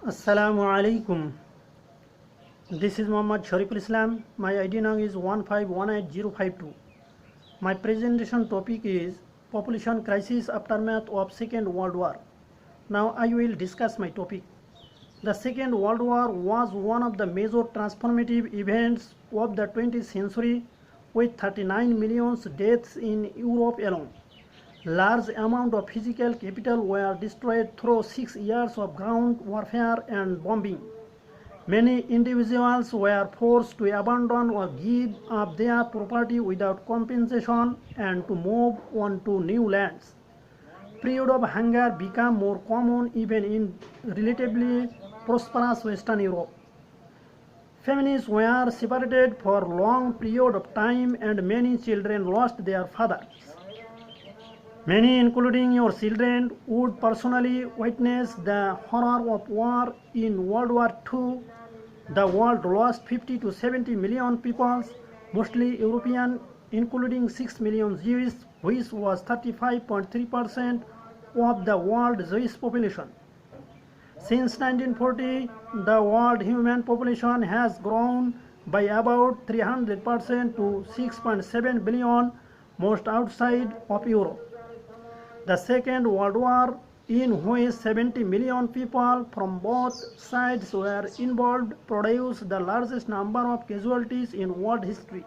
Assalamu alaikum. This is Muhammad Shariful Islam. My ID now is 1518052. My presentation topic is population crisis aftermath of Second World War. Now I will discuss my topic. The Second World War was one of the major transformative events of the 20th century with 39 million deaths in Europe alone. Large amount of physical capital were destroyed through 6 years of ground warfare and bombing. Many individuals were forced to abandon or give up their property without compensation and to move on to new lands. Period of hunger became more common even in relatively prosperous Western Europe. Families were separated for a long period of time and many children lost their fathers. Many, including your children, would personally witness the horror of war. In World War II, the world lost 50 to 70 million people, mostly European, including 6 million Jews, which was 35.3% of the world Jewish population. Since 1940, the world human population has grown by about 300% to 6.7 billion, most outside of Europe. The Second World War, in which 70 million people from both sides were involved, produced the largest number of casualties in world history.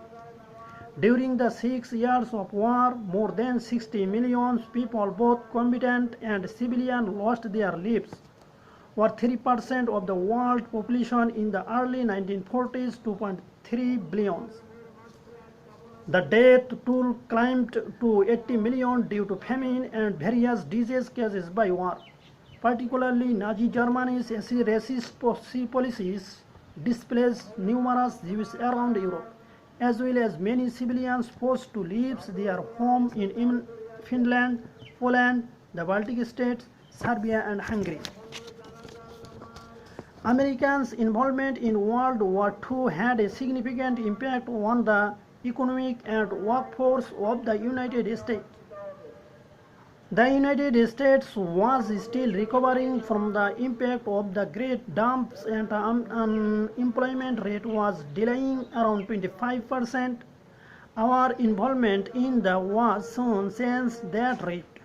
During the 6 years of war, more than 60 million people, both combatant and civilian, lost their lives, or 3% of the world population in the early 1940s, 2.3 billion. The death toll climbed to 80 million due to famine and various disease caused by war. Particularly, Nazi Germany's racist policies displaced numerous Jews around Europe, as well as many civilians forced to leave their home in Finland, Poland, the Baltic states, Serbia, and Hungary. Americans' involvement in World War II had a significant impact on the economic and workforce of the United States. The United States was still recovering from the impact of the Great Dumps and the unemployment rate was declining around 25%. Our involvement in the war soon changed that rate.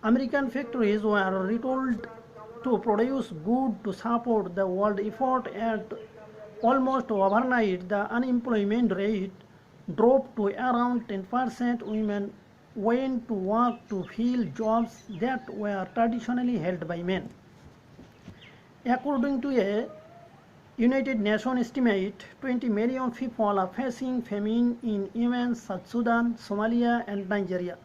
American factories were retooled to produce goods to support the world effort, and almost overnight the unemployment rate dropped to around 10%. Women went to work to fill jobs that were traditionally held by men. According to a United Nations estimate, 20 million people are facing famine in Yemen, South Sudan, Somalia, and Nigeria.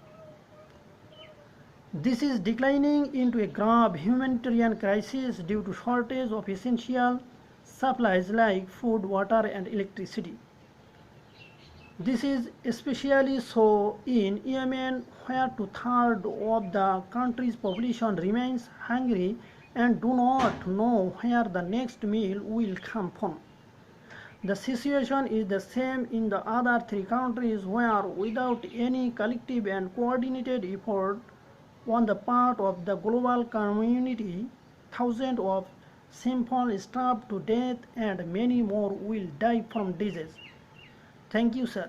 This is declining into a grave humanitarian crisis due to shortage of essential supplies like food, water, and electricity. This is especially so in Yemen, where 2/3 of the country's population remains hungry and do not know where the next meal will come from. The situation is the same in the other 3 countries where, without any collective and coordinated effort on the part of the global community, thousands of simple starve to death and many more will die from disease. Thank you, sir.